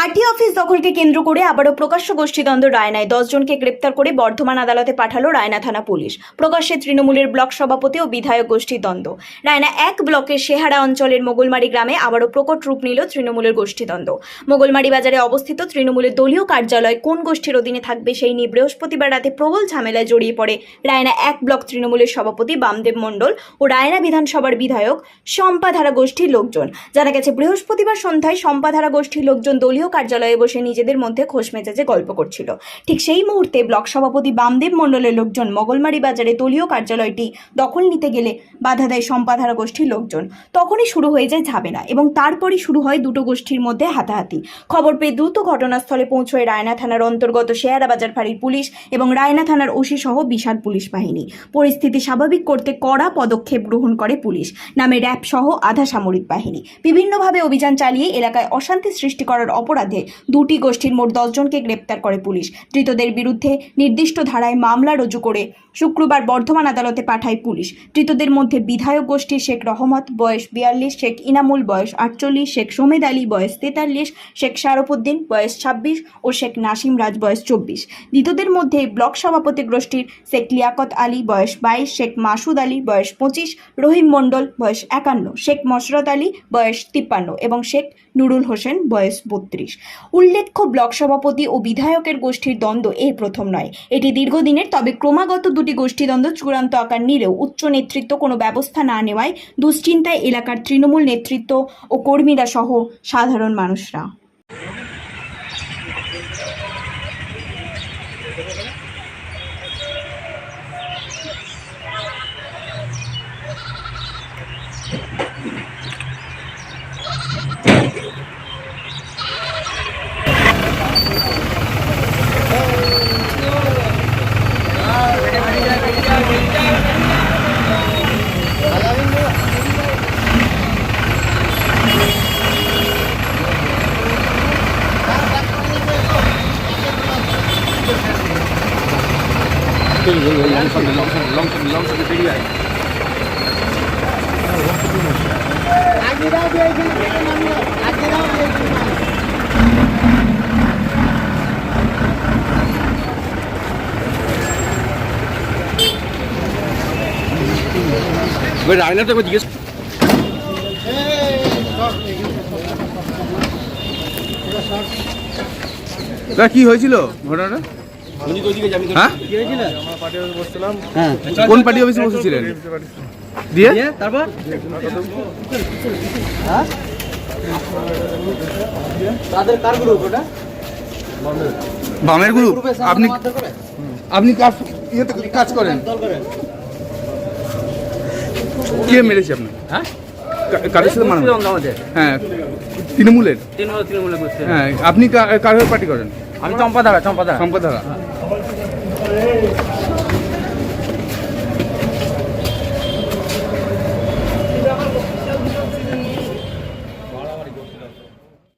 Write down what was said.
Party office দখলকে কেন্দ্র করে আবারও প্রকাশ্য গোষ্ঠীদ্বন্দ্ব রায়নায় 10 জনকে গ্রেপ্তার করে বর্ধমান আদালতে পাঠালো রায়না থানা পুলিশ। প্রকাশ্যে তৃণমূলের ব্লক সভাপতি ও বিধায়ক গোষ্ঠীর দ্বন্দ্ব। রায়না 1 ব্লকের শেহারা অঞ্চলের মোগলমারি গ্রামে আবারও প্রকট রূপ নিল তৃণমূলের গোষ্ঠীদ্বন্দ্ব। মোগলমারি বাজারে অবস্থিত তৃণমূলের দলীয় কার্যালয় কোন গোষ্ঠীর অধীনে থাকবে সেই নিয়ে বৃহস্পতিবার রাতে প্রবল ঝামেলায় জড়িয়ে পড়ে রায়না 1 ব্লক তৃণমূলের সভাপতি বামদেব মণ্ডল ও রায়না বিধানসভার বিধায়ক শম্পাধারা গোষ্ঠীর লোকজন। জানা গেছে বৃহস্পতিবার সন্ধ্যায় শম্পাধারা গোষ্ঠীর লোকজন দলীয় কার্যালয়ে বসে নিজেদের মধ্যে খোশ মেজাজে গল্প করছিল। ঠিক সেই মুহূর্তে ব্লক সভাপতি বামদেব মণ্ডলের লোকজন মোগলমারি বাজারে দলীয় কার্যালয়টি দখল নিতে গেলে বাধা দেয় শম্পাধারা গোষ্ঠীর লোকজন। তখনই শুরু হয়ে যায় ঝামেলা এবং তারপরই শুরু হয় দুটো গোষ্ঠীর মধ্যে হাতাহাতি। খবর পেয়ে দ্রুত ঘটনাস্থলে পৌঁছয় রায়না থানার অন্তর্গত শেয়ারা বাজার ফাঁড়ির পুলিশ এবং রায়না থানার ওসি সহ বিশাল পুলিশ বাহিনী। পরিস্থিতি স্বাভাবিক করতে কড়া পদক্ষেপ গ্রহণ করে পুলিশ নামে র্যাব সহ আধা সামরিক বাহিনী বিভিন্নভাবে অভিযান চালিয়ে এলাকায় অশান্তি সৃষ্টি করার অপরাধে দুটি গোষ্ঠীর মোট 10 জনকে গ্রেপ্তার করে পুলিশ। ধৃতদের বিরুদ্ধে নির্দিষ্ট ধারায় মামলা রুজু করে শুক্রবার বর্ধমান আদালতে পাঠায় পুলিশ। ধৃতদের মধ্যে বিধায়ক গোষ্ঠীর শেখ রহমত বয়স 42, শেখ ইনামুল বয়স 48, শেখ সোমেদ আলী বয়স 43, শেখ শারফুদ্দিন বয়স 26 ও শেখ নাসিম রাজ বয়স 24। ধৃতদের মধ্যে ব্লক সভাপতি গোষ্ঠীর শেখ লিয়াকত আলী বয়স 22, শেখ মাসুদ আলী বয়স 25, রহিম মণ্ডল বয়স 51, শেখ মশরত আলী বয়স 53 এবং শেখ নুরুল হোসেন বয়স 32। উল্লেখ্য, ব্লক সভাপতি ও বিধায়কের গোষ্ঠীর দ্বন্দ্ব এই প্রথম নয়, এটি দীর্ঘদিনের। তবে ক্রমাগত দুটি গোষ্ঠীদ্বন্দ্ব চূড়ান্ত আকার নিলেও উচ্চ নেতৃত্ব কোনো ব্যবস্থা না নেওয়ায় দুশ্চিন্তায় এলাকার তৃণমূল নেতৃত্ব ও কর্মীরা সহ সাধারণ মানুষরা। রায়না তো জিজ্ঞেস কি হয়েছিল ঘটনাটা? কোন পার্টি অফিসে বসেছিলেন? দিয়ে তারপর বামের গ্রুপ। আপনি কাজ করেন? কে মেরেছে আপনার? কাদের সাথে মারা? হ্যাঁ, তৃণমূলের। হ্যাঁ, আপনি কার পার্টি করেন? আমি চম্পাধারা।